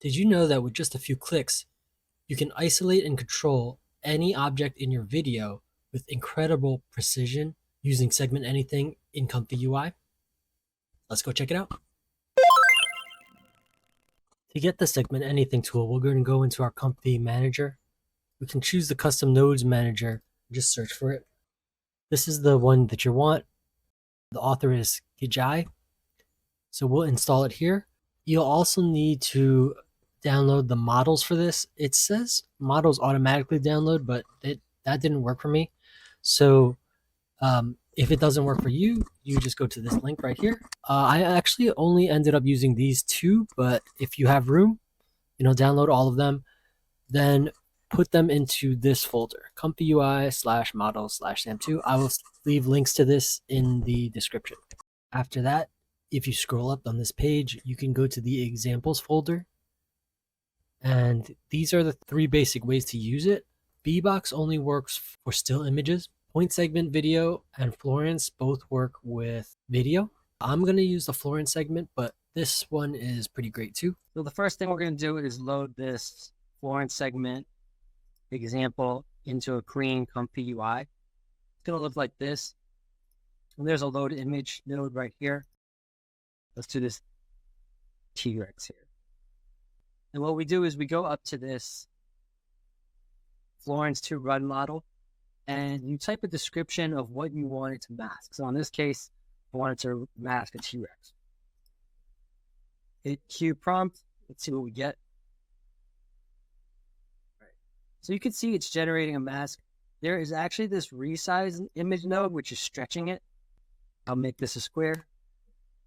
Did you know that with just a few clicks, you can isolate and control any object in your video with incredible precision using Segment Anything in ComfyUI? Let's go check it out. To get the Segment Anything tool, we're going to go into our Comfy Manager. We can choose the Custom Nodes Manager, just search for it. This is the one that you want. The author is Gijai, so we'll install it here. You'll also need to download the models for this. It says models automatically download, but that didn't work for me. So if it doesn't work for you, you just go to this link right here. I actually only ended up using these two, but if you have room, download all of them, then put them into this folder, ComfyUI/models/sam2. I will leave links to this in the description. After that, if you scroll up on this page, you can go to the examples folder. And these are the three basic ways to use it. VBox only works for still images. Point segment video and Florence both work with video. I'm going to use the Florence segment, but this one is pretty great too. So the first thing we're going to do is load this Florence segment example into a clean ComfyUI. It's going to look like this. And there's a load image node right here. Let's do this T-Rex here. And what we do is we go up to this Florence to run model, and you type a description of what you want it to mask. So in this case, I want it to mask a T-Rex. Hit Q prompt. Let's see what we get. All right. So you can see it's generating a mask. There is actually this resize image node, which is stretching it. I'll make this a square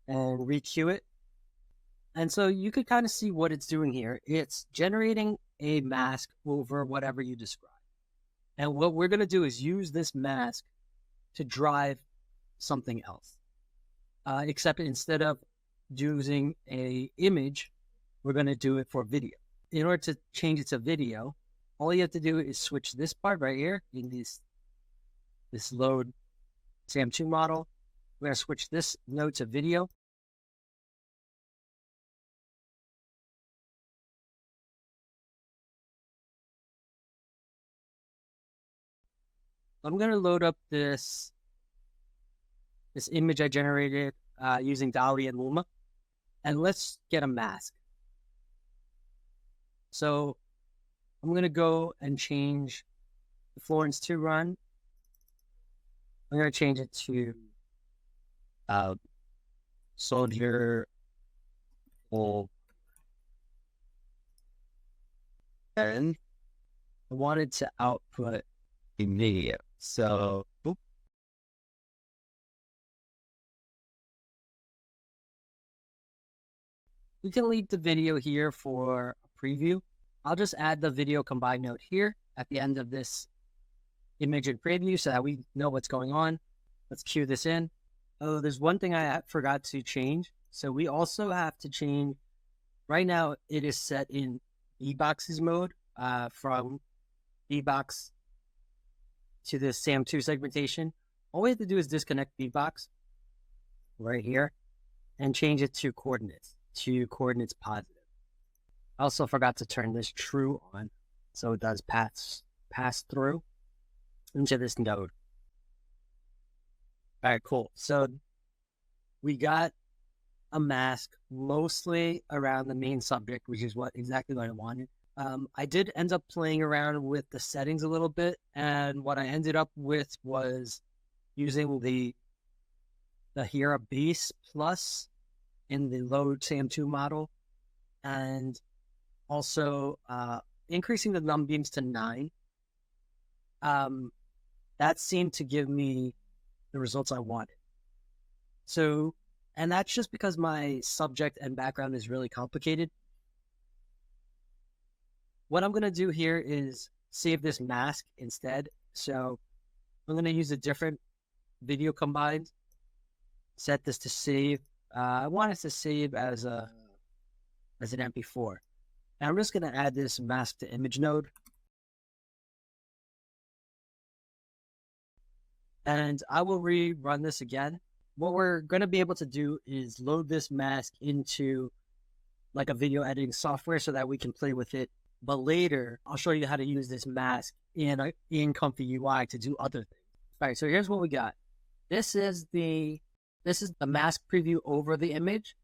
and re-queue it. And so you could kind of see what it's doing here. It's generating a mask over whatever you describe. And what we're going to do is use this mask to drive something else. Except instead of using an image, we're going to do it for video. In order to change it to video, all you have to do is switch this part right here in this load SAM2 model. We're going to switch this node to video. I'm going to load up this image I generated using DALL-E and Luma, and let's get a mask. So I'm going to go and change the Florence to run. I'm going to change it to soldier full. And I wanted to output a video. So, we can leave the video here for a preview. I'll just add the video combine node here at the end of this image and preview so that we know what's going on. Let's cue this in. Oh, there's one thing I forgot to change. So we also have to change, right now it is set in VBox's mode from VBox to this SAM2 segmentation. All we have to do is disconnect VBox right here and change it to coordinates positive. I also forgot to turn this true on, so it does pass through into this node. All right, cool. So we got a mask mostly around the main subject, which is exactly what I wanted. I did end up playing around with the settings a little bit, and what I ended up with was using the Hera base plus in the load SAM2 model, and also increasing the num beams to 9. That seemed to give me the results I wanted. So, and that's just because my subject and background is really complicated. What I'm going to do here is save this mask instead. So I'm going to use a different video combined, set this to save. I want it to save as an MP4. And I'm just going to add this mask to image node. And I will rerun this again. What we're going to be able to do is load this mask into like a video editing software so that we can play with it. But later, I'll show you how to use this mask in ComfyUI to do other things. All right, so here's what we got. This is the mask preview over the image,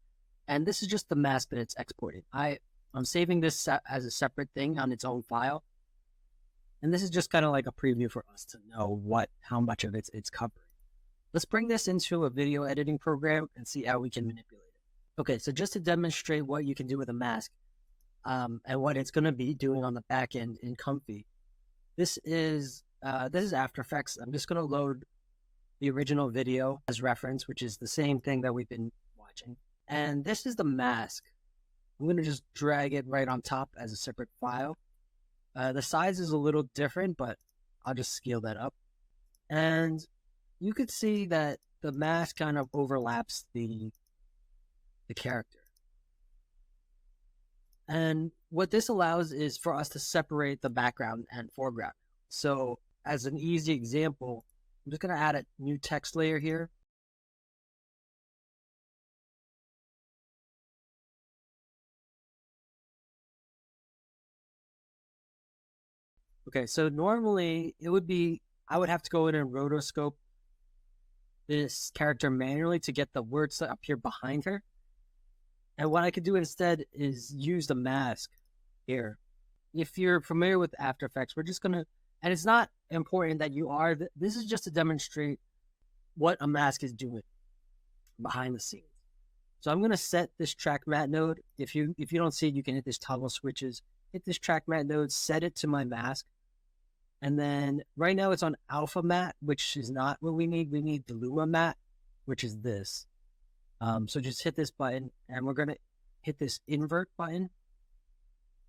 and this is just the mask that it's exporting. I'm saving this as a separate thing on its own file, and this is just kind of like a preview for us to know how much of it's covering. Let's bring this into a video editing program and see how we can manipulate it. Okay, so just to demonstrate what you can do with a mask, and what it's going to be doing on the back end in Comfy, this is After Effects. I'm just going to load the original video as reference, which is the same thing that we've been watching. And this is the mask. I'm going to just drag it right on top as a separate file. The size is a little different, but I'll just scale that up. And you could see that the mask kind of overlaps the character. And what this allows is for us to separate the background and foreground. So as an easy example, I'm just going to add a new text layer here. Okay, so normally I would have to go in and rotoscope this character manually to get the words to appear behind her. And what I could do instead is use the mask here. If you're familiar with After Effects, we're just going to, and it's not important that you are, this is just to demonstrate what a mask is doing behind the scenes. So I'm going to set this track matte node. If you don't see it, you can hit this toggle switches, hit this track matte node, set it to my mask. And then right now it's on alpha matte, which is not what we need. We need the Luma matte, which is this. So just hit this button, and we're going to hit this invert button.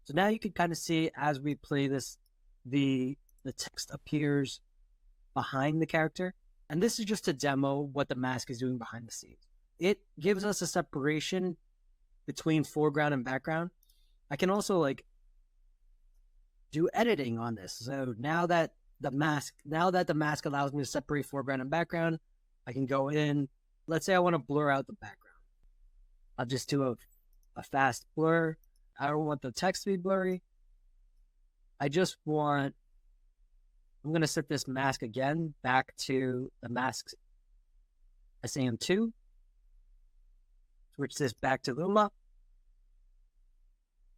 So now you can kind of see as we play this, the text appears behind the character. And this is just to demo what the mask is doing behind the scenes. It gives us a separation between foreground and background. I can also do editing on this. So now that the mask allows me to separate foreground and background, I can go in. Let's say I want to blur out the background. I'll just do a fast blur. I don't want the text to be blurry. I'm going to set this mask again back to the mask SAM2. Switch this back to Luma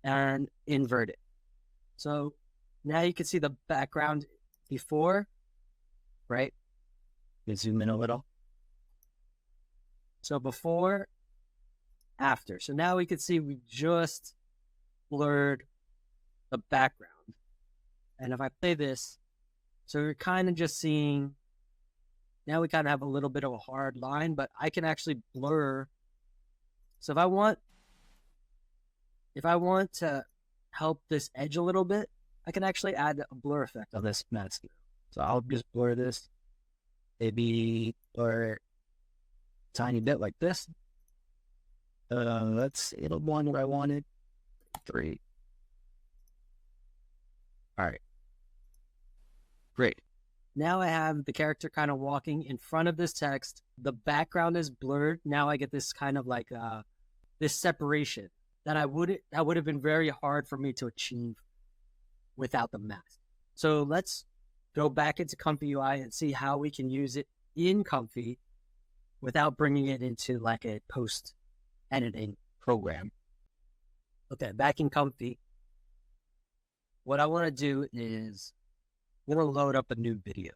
and invert it. So now you can see the background before, right? You zoom in a little. So before, after. So now we can see we just blurred the background. And if I play this, so you're kind of just seeing, now we kind of have a little bit of a hard line, but I can actually blur. So if I want to help this edge a little bit, I can actually add a blur effect on this mask. So I'll just blur this, maybe blur tiny bit like this. Let's see, it'll one what I wanted. 3. All right. Great. Now I have the character kind of walking in front of this text. The background is blurred. Now I get this kind of this separation that would have been very hard for me to achieve without the mask. So let's go back into ComfyUI and see how we can use it in Comfy without bringing it into a post-editing program. Okay, back in Comfy, what I want to do is I'm going to load up a new video.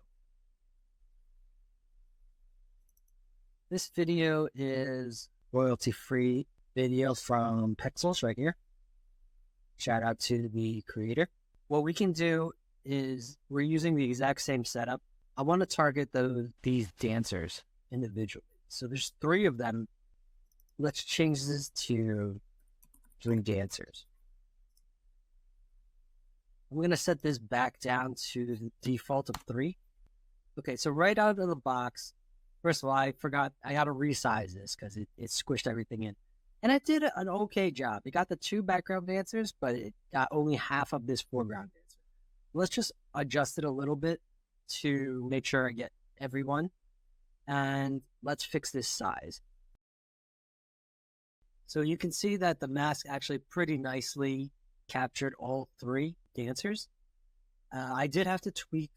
This video is royalty-free video from Pixels right here. Shout out to the creator. What we can do is we're using the exact same setup. I want to target these dancers individually. So there's 3 of them. Let's change this to 3 dancers. I'm going to set this back down to the default of 3. Okay, so right out of the box, first of all, I forgot I got to resize this because it squished everything in. And I did an okay job. It got the 2 background dancers, but it got only half of this foreground dancer. Let's just adjust it a little bit to make sure I get everyone. And let's fix this size. So you can see that the mask actually pretty nicely captured all three dancers. I did have to tweak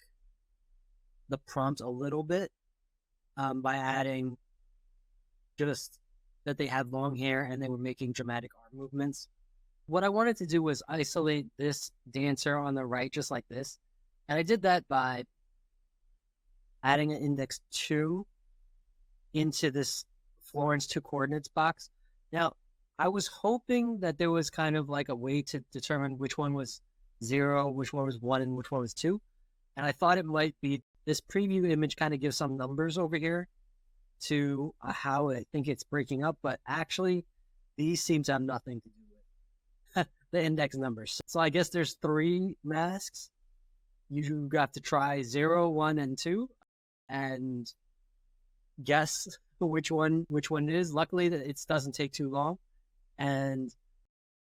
the prompt a little bit by adding just that they had long hair and they were making dramatic arm movements. What I wanted to do was isolate this dancer on the right just like this. And I did that by adding an index 2 into this Florence 2 coordinates box. Now, I was hoping that there was kind of like a way to determine which one was 0, which one was 1, and which one was 2. And I thought it might be this preview image kind of gives some numbers over here to how I think it's breaking up, but actually these seem to have nothing to do with the index numbers. So I guess there's 3 masks. You got to try 0, 1, and 2 and guess which one it is. Luckily that it doesn't take too long. And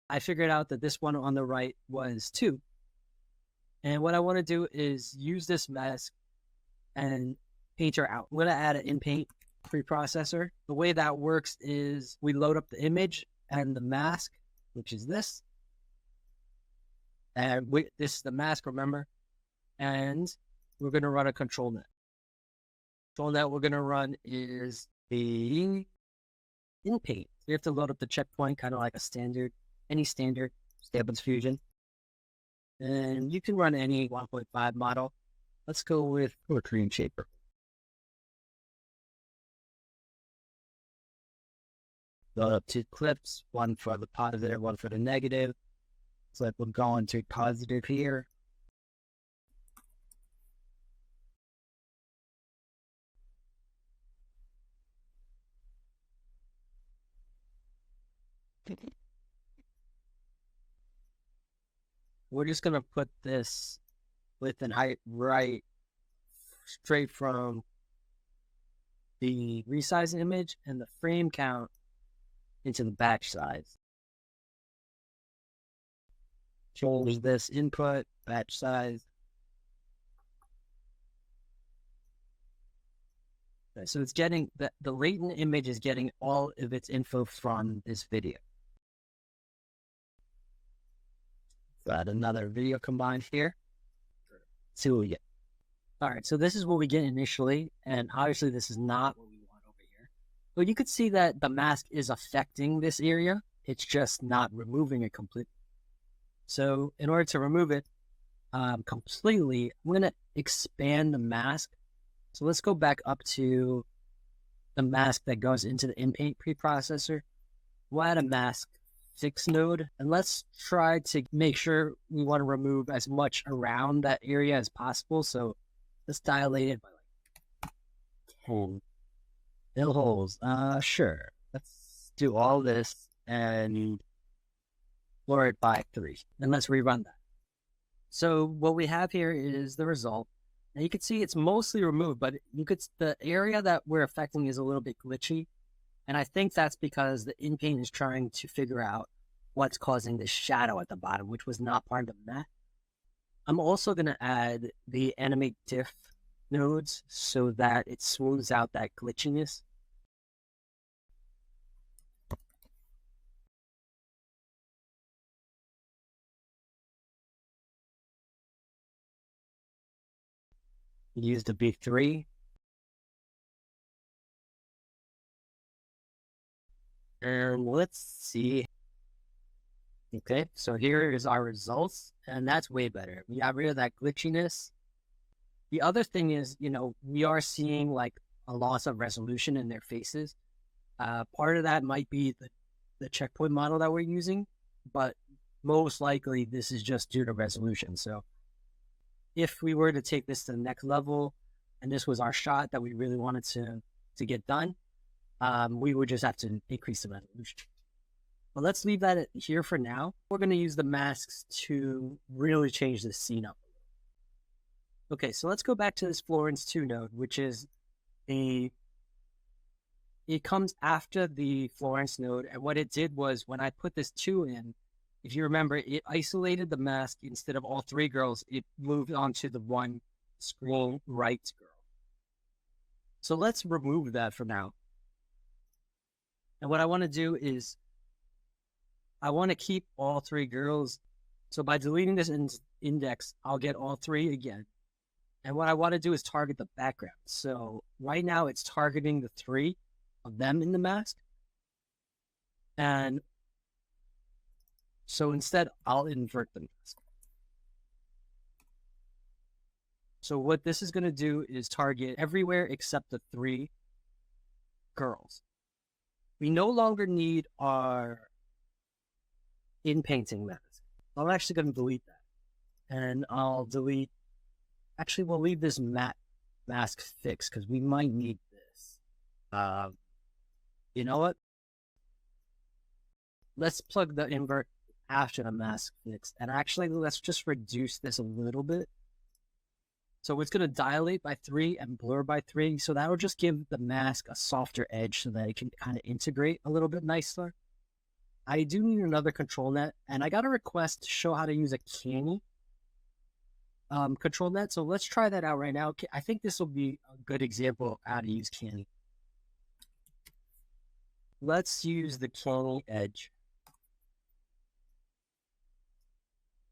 I figured out that this one on the right was 2. And what I want to do is use this mask and paint her out. I'm going to add an in-paint preprocessor. The way that works is we load up the image and the mask, which is this. And this is the mask, remember? And we're going to run a control net. Control net we're going to run is the in-paint. We have to load up the checkpoint, kind of like a standard, any standard Stable Diffusion. And you can run any 1.5 model. Let's go with Cream Shaper. Load up 2 clips, one for the positive, one for the negative. So we're going to positive here. We're just going to put this width and height right straight from the resize image and the frame count into the batch size. Change this input, batch size. Okay, so it's getting, the latent image is getting all of its info from this video. Got another video combined here. See what we get. All right, so this is what we get initially, and obviously this is not what we want over here. But you could see that the mask is affecting this area. It's just not removing it completely. So in order to remove it completely, I'm going to expand the mask. So let's go back up to the mask that goes into the in-paint preprocessor. We'll add a mask 6 node, and let's try to make sure we want to remove as much around that area as possible. So let's dilate it by like 10. Fill holes. Sure. Let's do all this and lower it by 3. And let's rerun that. So what we have here is the result. Now you can see it's mostly removed, but the area that we're affecting is a little bit glitchy. And I think that's because the in-paint is trying to figure out what's causing the shadow at the bottom, which was not part of the map. I'm also going to add the animate diff nodes so that it smooths out that glitchiness. Use the B3. And let's see. Okay, so here is our results, and that's way better. We got rid of that glitchiness. The other thing is, we are seeing like a loss of resolution in their faces. Part of that might be the checkpoint model that we're using, but most likely this is just due to resolution. So if we were to take this to the next level, and this was our shot that we really wanted to get done, we would just have to increase the resolution. But let's leave that here for now. We're going to use the masks to really change this scene up. Okay, so let's go back to this Florence 2 node, which is it comes after the Florence node. And what it did was when I put this 2 in, if you remember, it isolated the mask. Instead of all 3 girls, it moved on to the one screen right girl. So let's remove that for now. And what I want to do is I want to keep all 3 girls. So by deleting this index, I'll get all 3 again. And what I want to do is target the background. So right now it's targeting the 3 of them in the mask. And so instead, I'll invert the mask. So what this is going to do is target everywhere except the 3 girls. We no longer need our in-painting mask. I'm actually going to delete that. And I'll delete... Actually, we'll leave this matte mask fixed because we might need this. You know what? Let's plug the invert after the mask fixed. And actually, let's just reduce this a little bit. So it's going to dilate by 3 and blur by 3. So that'll just give the mask a softer edge so that it can kind of integrate a little bit nicer. I do need another control net, and I got a request to show how to use a canny control net. So let's try that out right now. I think this will be a good example of how to use canny. Let's use the canny edge.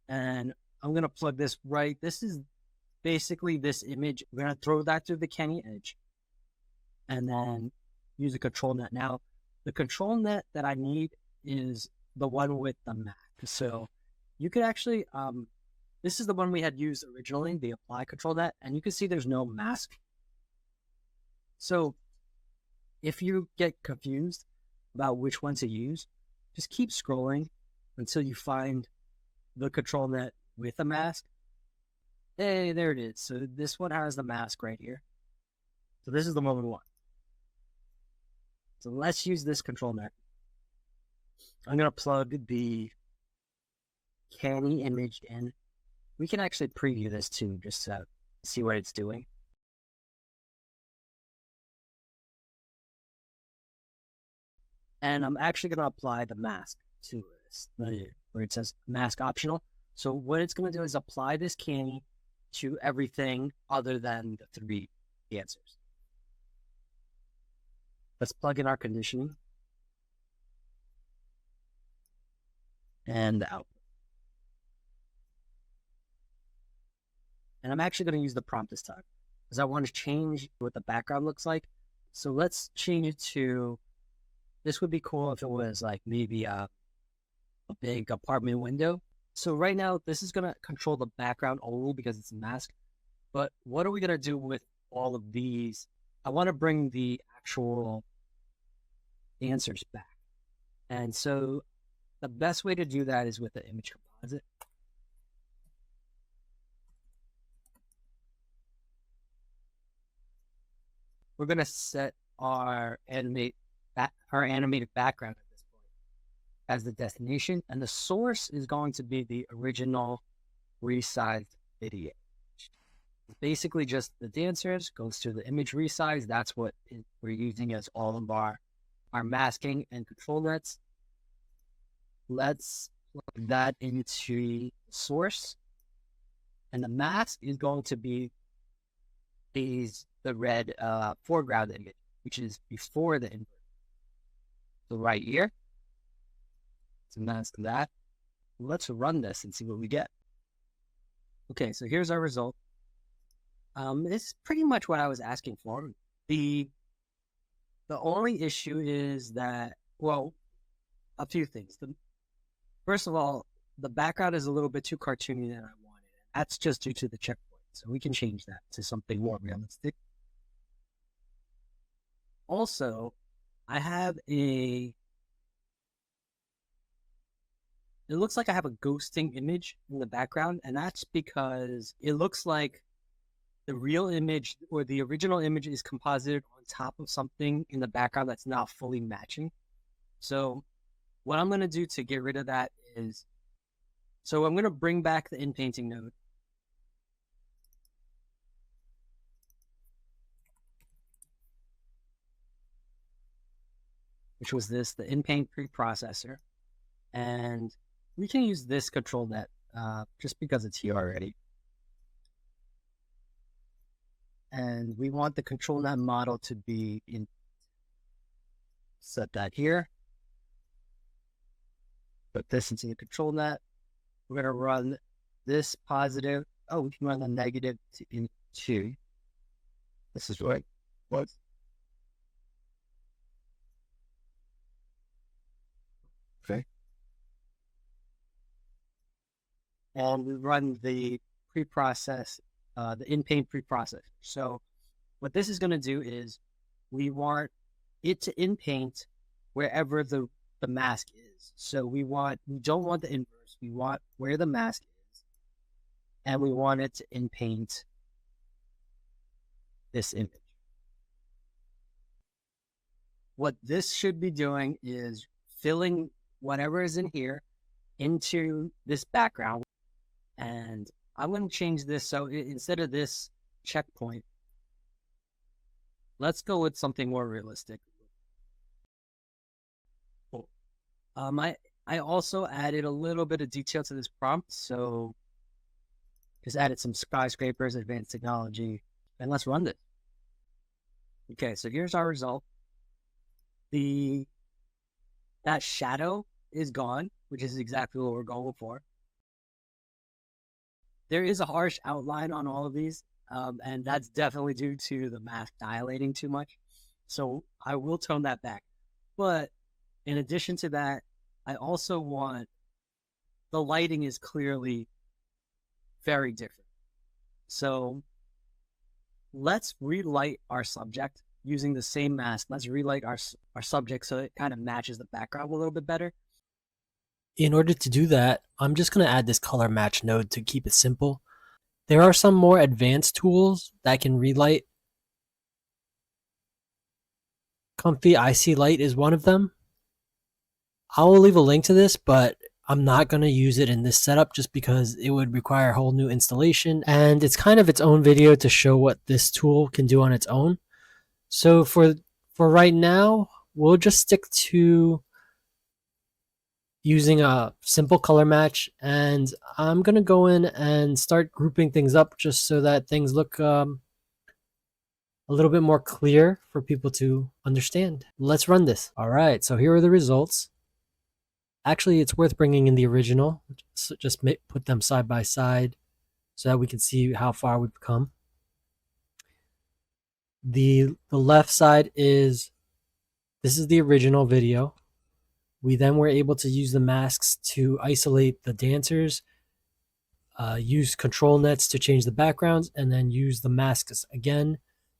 And I'm going to plug this right. This is basically this image. We're going to throw that through the canny edge and then use a control net. Now, the control net that I need is the one with the mask. So you could actually, this is the one we had used originally, the apply control net, and you can see there's no mask. So if you get confused about which one to use, just keep scrolling until you find the control net with a mask. Hey, there it is. So this one has the mask right here. So this is the one we want. So let's use this control net. I'm going to plug the canny image in. We can actually preview this too, just to see what it's doing. And I'm actually going to apply the mask to this, where it says mask optional. So what it's going to do is apply this canny to everything other than the 3 answers. Let's plug in our conditioning and the output. And I'm actually going to use the prompt this time because I want to change what the background looks like. So let's change it to, this would be cool if it was like maybe a big apartment window. So right now, this is going to control the background only because it's a mask. But what are we going to do with all of these? I want to bring the actual answers back. And so the best way to do that is with the image composite. We're going to set our animated background at this point as the destination, and the source is going to be the original resized video. It's basically just the dancers, goes to the image resize. That's what we're using as all of our masking and control nets. Let's plug that into source, and the mask is going to be the red foreground image, which is before the invert. So right here, let's mask that. Let's run this and see what we get. Okay, so here's our result. This is pretty much what I was asking for. The only issue is that, well, a few things. First of all, the background is a little bit too cartoony than I wanted. That's just due to the checkpoint. So we can change that to something more realistic. Also, I have it looks like I have a ghosting image in the background, and that's because it looks like the real image or the original image is composited on top of something in the background that's not fully matching. So what I'm going to do to get rid of that is, so I'm going to bring back the in-painting node. Which was the in-paint preprocessor. And we can use this control net just because it's here already. And we want the control net model to be in, set that here. put this into the control net. We're going to run this positive. Oh, we can run the negative into. This is right. What? Okay. And we run the preprocess, the in-paint preprocessor. So what this is going to do is we want it to in-paint wherever the mask is. So we don't want the inverse. We want where the mask is, and we want it to in-paint this image. What this should be doing is filling whatever is in here into this background. And I'm going to change this. So instead of this checkpoint, let's go with something more realistic. Cool. I also added a little bit of detail to this prompt. So just added some skyscrapers, advanced technology, and let's run this. Okay, so here's our result. That shadow is gone, which is exactly what we're going for. There is a harsh outline on all of these, and that's definitely due to the mask dilating too much. So I will tone that back. But in addition to that, I also want the lighting is clearly very different. So let's relight our subject using the same mask. Let's relight our subject so it kind of matches the background a little bit better. In order to do that, I'm just going to add this color match node to keep it simple. There are some more advanced tools that can relight. ComfyUI Light is one of them. I will leave a link to this, but I'm not going to use it in this setup just because it would require a whole new installation, and it's kind of its own video to show what this tool can do on its own. So for right now, we'll just stick to using a simple color match, and I'm going to go in and start grouping things up just so that things look a little bit more clear for people to understand. Let's run this. All right, so here are the results. Actually, it's worth bringing in the original. So just put them side by side so that we can see how far we've come. The left side this is the original video. We then were able to use the masks to isolate the dancers, use control nets to change the backgrounds, and then use the masks again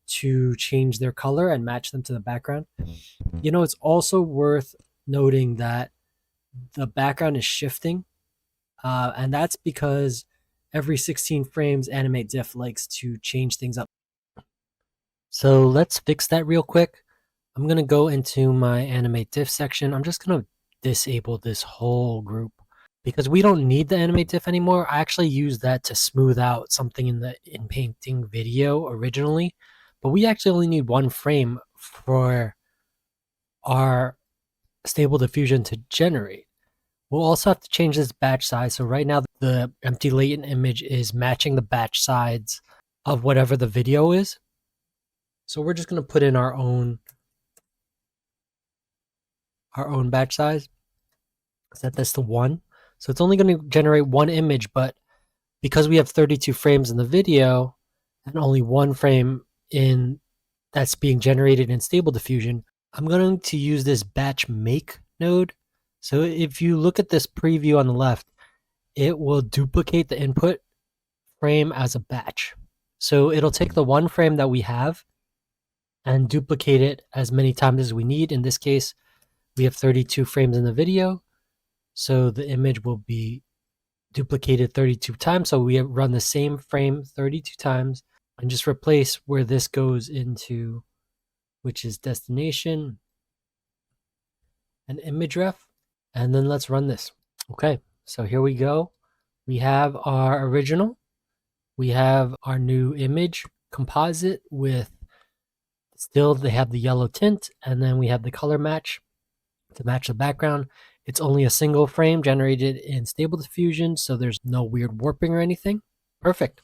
to change their color and match them to the background. You know, it's also worth noting that the background is shifting, and that's because every 16 frames Animate Diff likes to change things up. So let's fix that real quick. I'm going to go into my Animate Diff section. I'm just going to disable this whole group because we don't need the Animate Diff anymore. I actually used that to smooth out something in the in-painting video originally, but we actually only need one frame for our Stable Diffusion to generate. We'll also have to change this batch size. So right now the empty latent image is matching the batch size of whatever the video is. So we're just going to put in our own batch size. Set this to 1. So it's only going to generate one image, but because we have 32 frames in the video and only one frame that's being generated in Stable Diffusion, I'm going to use this batch make node. So if you look at this preview on the left, it will duplicate the input frame as a batch. So it'll take the one frame that we have and duplicate it as many times as we need. In this case, we have 32 frames in the video, so the image will be duplicated 32 times. So we run the same frame 32 times and just replace where this goes into, which is destination and image ref. And then let's run this. Okay, so here we go. We have our original. We have our new image composite with still they have the yellow tint, and then we have the color match to match the background. It's only a single frame generated in Stable Diffusion, so there's no weird warping or anything. Perfect.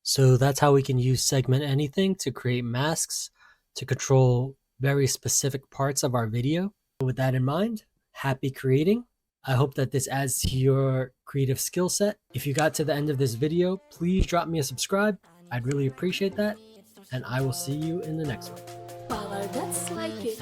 So that's how we can use Segment Anything to create masks to control very specific parts of our video. With that in mind, Happy creating. I hope that this adds to your creative skill set. If you got to the end of this video, please drop me a subscribe. I'd really appreciate that. And I will see you in the next one. Well, that's like it.